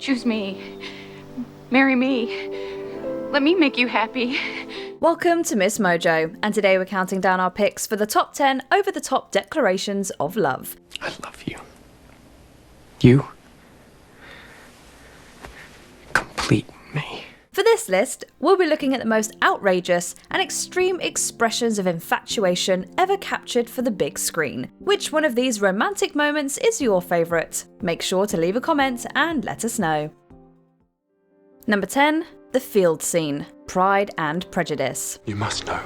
Choose me. Marry me. Let me make you happy. Welcome to MsMojo, and today we're counting down our picks for the top 10 over-the-top declarations of love. I love you. You complete me. For this list, we'll be looking at the most outrageous and extreme expressions of infatuation ever captured for the big screen. Which one of these romantic moments is your favourite? Make sure to leave a comment and let us know. Number 10. The field scene. Pride and Prejudice. You must know.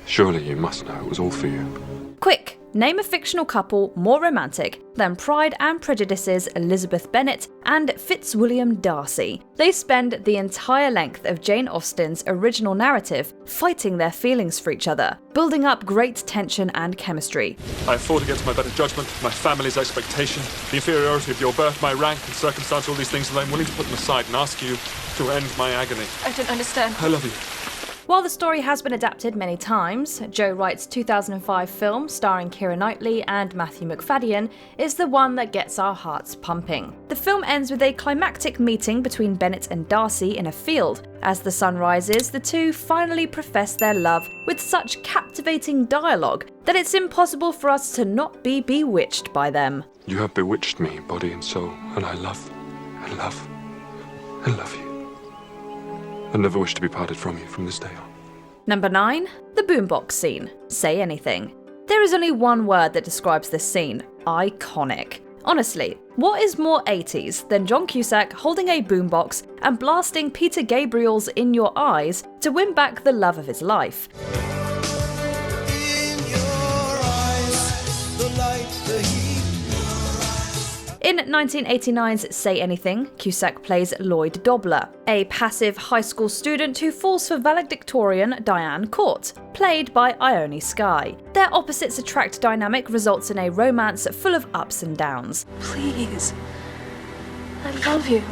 Surely you must know it was all for you. Quick, name a fictional couple more romantic than Pride and Prejudice's Elizabeth Bennet and Fitzwilliam Darcy. They spend the entire length of Jane Austen's original narrative fighting their feelings for each other, building up great tension and chemistry. I have fought against my better judgment, my family's expectation, the inferiority of your birth, my rank and circumstance, all these things, and I'm willing to put them aside and ask you to end my agony. I don't understand. I love you. While the story has been adapted many times, Joe Wright's 2005 film starring Keira Knightley and Matthew Macfadyen is the one that gets our hearts pumping. The film ends with a climactic meeting between Bennet and Darcy in a field. As the sun rises, the two finally profess their love with such captivating dialogue that it's impossible for us to not be bewitched by them. You have bewitched me, body and soul, and I love you. I never wish to be parted from you from this day on. Number 9. The boombox scene. Say anything. There is only one word that describes this scene. Iconic. Honestly, what is more 80s than John Cusack holding a boombox and blasting Peter Gabriel's In Your Eyes to win back the love of his life? In your eyes, the light, the heat. In 1989's Say Anything, Cusack plays Lloyd Dobler, a passive high school student who falls for valedictorian Diane Court, played by Ione Skye. Their opposites attract dynamic results in a romance full of ups and downs. Please. I love you.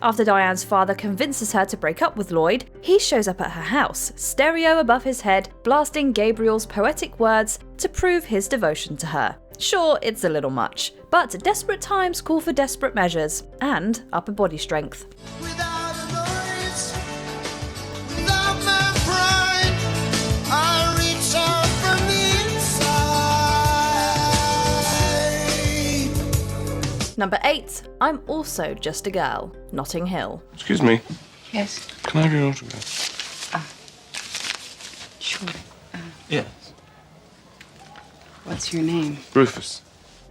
After Diane's father convinces her to break up with Lloyd, he shows up at her house, stereo above his head, blasting Gabriel's poetic words to prove his devotion to her. Sure, it's a little much, but desperate times call for desperate measures, and upper body strength. Without a noise, without my pride, I reach out from the inside. Number 8. I'm also just a girl. Notting Hill. Excuse me, Yes. can I have your autograph? Sure. Yes. What's your name? Rufus.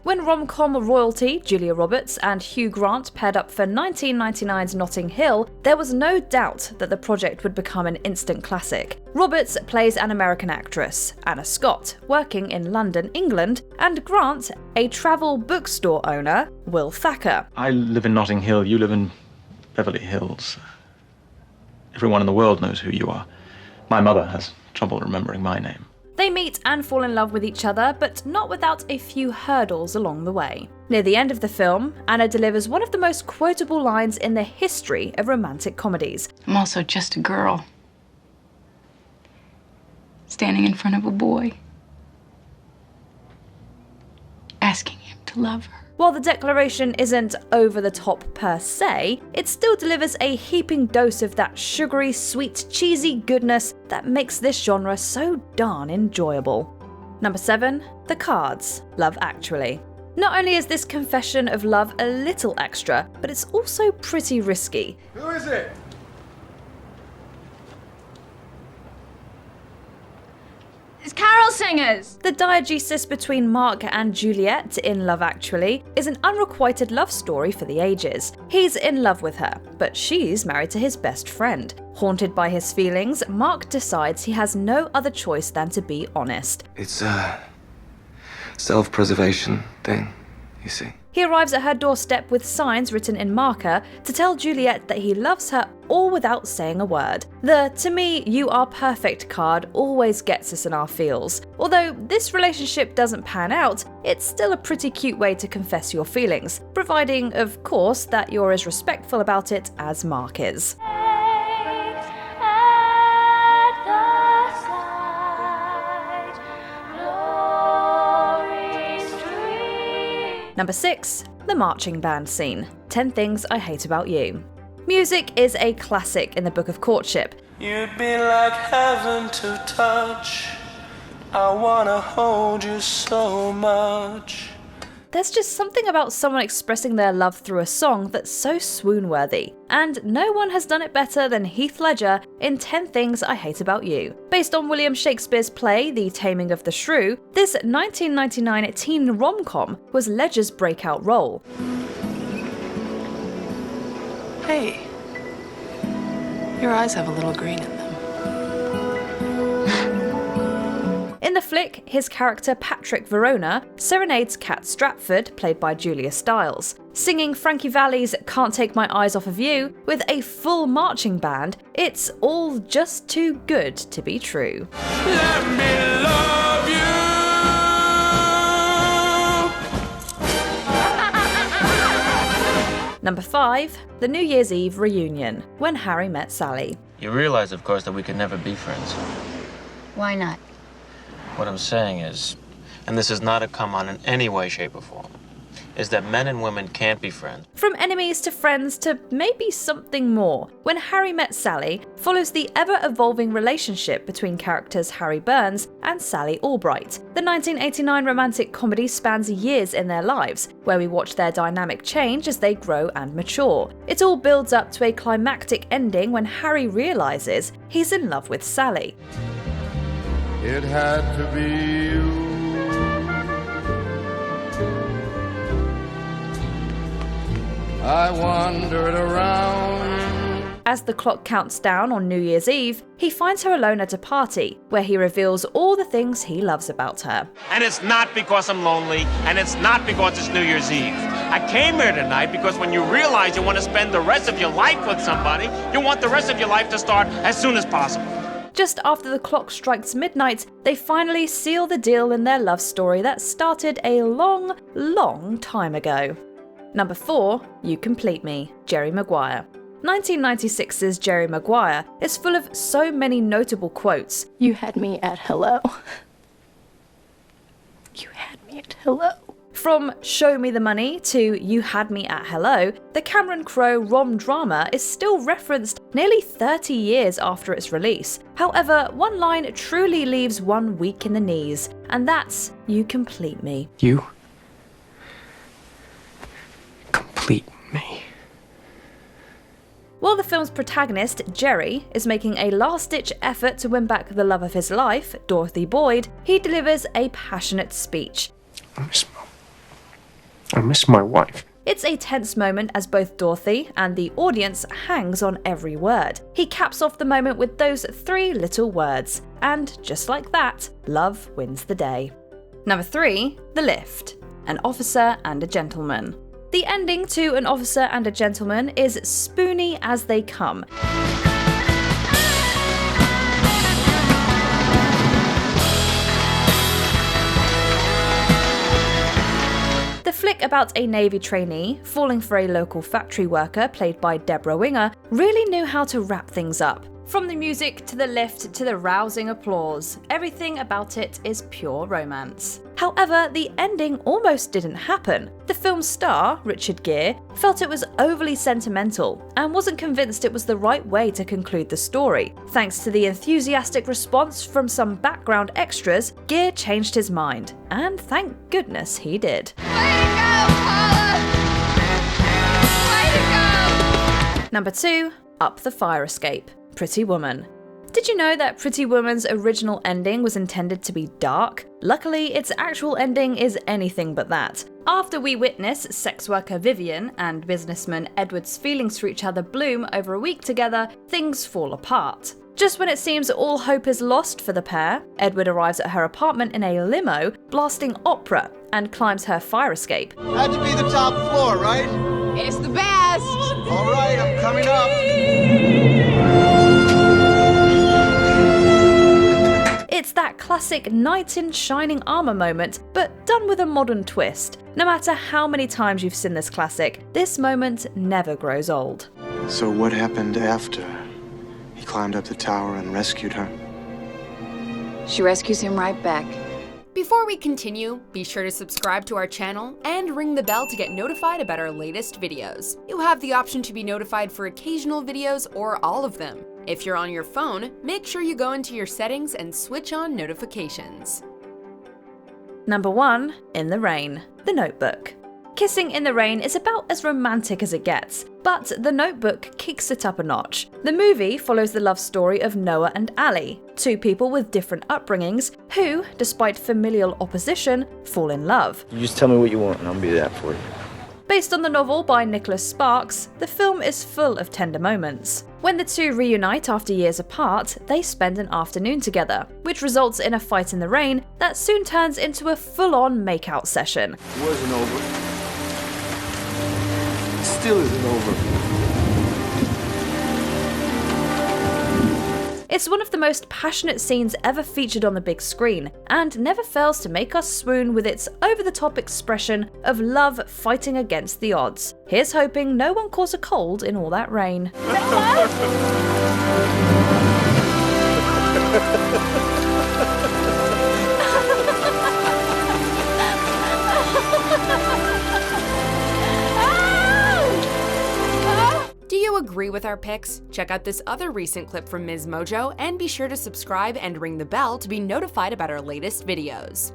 When rom-com royalty Julia Roberts and Hugh Grant paired up for 1999's Notting Hill, there was no doubt that the project would become an instant classic. Roberts plays an American actress, Anna Scott, working in London, England, and Grant, a travel bookstore owner, Will Thacker. I live in Notting Hill, you live in Beverly Hills. Everyone in the world knows who you are. My mother has trouble remembering my name. They meet and fall in love with each other, but not without a few hurdles along the way. Near the end of the film, Anna delivers one of the most quotable lines in the history of romantic comedies. I'm also just a girl. Standing in front of a boy. Asking him to love her. While the declaration isn't over the top per se, it still delivers a heaping dose of that sugary, sweet, cheesy goodness that makes this genre so darn enjoyable. Number 7. The Cards. Love Actually. Not only is this confession of love a little extra, but it's also pretty risky. Who is it? It's carol singers! The diegesis between Mark and Juliet in Love Actually is an unrequited love story for the ages. He's in love with her, but she's married to his best friend. Haunted by his feelings, Mark decides he has no other choice than to be honest. It's a self-preservation thing, you see. He arrives at her doorstep with signs written in marker to tell Juliet that he loves her all without saying a word. The "to me, you are perfect" card always gets us in our feels. Although this relationship doesn't pan out, it's still a pretty cute way to confess your feelings, providing, of course, that you're as respectful about it as Mark is. Number 6. The marching band scene. 10 Things I Hate About You. Music is a classic in the Book of Courtship. You'd be like heaven to touch. I wanna hold you so much. There's just something about someone expressing their love through a song that's so swoon-worthy, and no one has done it better than Heath Ledger in 10 Things I Hate About You. Based on William Shakespeare's play The Taming of the Shrew, this 1999 teen rom-com was Ledger's breakout role. Hey, your eyes have a little green in them. In the flick, his character Patrick Verona serenades Kat Stratford, played by Julia Stiles. Singing Frankie Valli's Can't Take My Eyes Off of You with a full marching band, it's all just too good to be true. Let me love you. Number 5. The New Year's Eve reunion, when Harry met Sally. You realize, of course, that we could never be friends. Why not? What I'm saying is, and this is not a come on in any way, shape, or form, is that men and women can't be friends. From enemies to friends to maybe something more, When Harry Met Sally follows the ever-evolving relationship between characters Harry Burns and Sally Albright. The 1989 romantic comedy spans years in their lives, where we watch their dynamic change as they grow and mature. It all builds up to a climactic ending when Harry realises he's in love with Sally. It had to be you. I wandered around. As the clock counts down on New Year's Eve, he finds her alone at a party, where he reveals all the things he loves about her. And it's not because I'm lonely, and it's not because it's New Year's Eve. I came here tonight because when you realize you want to spend the rest of your life with somebody, you want the rest of your life to start as soon as possible. Just after the clock strikes midnight, they finally seal the deal in their love story that started a long, long time ago. Number 4. You Complete Me, Jerry Maguire. 1996's Jerry Maguire is full of so many notable quotes. You had me at hello. You had me at hello. From Show Me the Money to You Had Me at Hello, the Cameron Crowe rom drama is still referenced nearly 30 years after its release. However, one line truly leaves one weak in the knees, and that's You Complete Me. You complete me. While the film's protagonist, Jerry, is making a last-ditch effort to win back the love of his life, Dorothy Boyd, he delivers a passionate speech. I miss my wife. It's a tense moment as both Dorothy and the audience hangs on every word. He caps off the moment with those 3 little words, and just like that, love wins the day. Number 3. The Lift, An Officer and a Gentleman. The ending to An Officer and a Gentleman is spoony as they come. The flick about a Navy trainee falling for a local factory worker played by Deborah Winger really knew how to wrap things up. From the music to the lift to the rousing applause, everything about it is pure romance. However, the ending almost didn't happen. The film's star, Richard Gere, felt it was overly sentimental and wasn't convinced it was the right way to conclude the story. Thanks to the enthusiastic response from some background extras, Gere changed his mind, and thank goodness he did. Way to go, Paula! Way to go! Number 2. Up the Fire Escape, Pretty Woman. Did you know that Pretty Woman's original ending was intended to be dark? Luckily, its actual ending is anything but that. After we witness sex worker Vivian and businessman Edward's feelings for each other bloom over a week together, things fall apart. Just when it seems all hope is lost for the pair, Edward arrives at her apartment in a limo, blasting opera, and climbs her fire escape. Had to be the top floor, right? It's the best! All right, I'm coming up. It's that classic knight in shining armor moment, but done with a modern twist. No matter how many times you've seen this classic, this moment never grows old. So what happened after he climbed up the tower and rescued her? She rescues him right back. Before we continue, be sure to subscribe to our channel and ring the bell to get notified about our latest videos. You have the option to be notified for occasional videos or all of them. If you're on your phone, make sure you go into your settings and switch on notifications. Number 1. In the Rain. The Notebook. Kissing in the rain is about as romantic as it gets, but The Notebook kicks it up a notch. The movie follows the love story of Noah and Allie, two people with different upbringings who, despite familial opposition, fall in love. You just tell me what you want and I'll be there for you. Based on the novel by Nicholas Sparks, the film is full of tender moments. When the two reunite after years apart, they spend an afternoon together, which results in a fight in the rain that soon turns into a full-on makeout session. It wasn't over. It still isn't over. It's one of the most passionate scenes ever featured on the big screen, and never fails to make us swoon with its over-the-top expression of love fighting against the odds. Here's hoping no one caught a cold in all that rain. Do you agree with our picks? Check out this other recent clip from MsMojo and be sure to subscribe and ring the bell to be notified about our latest videos.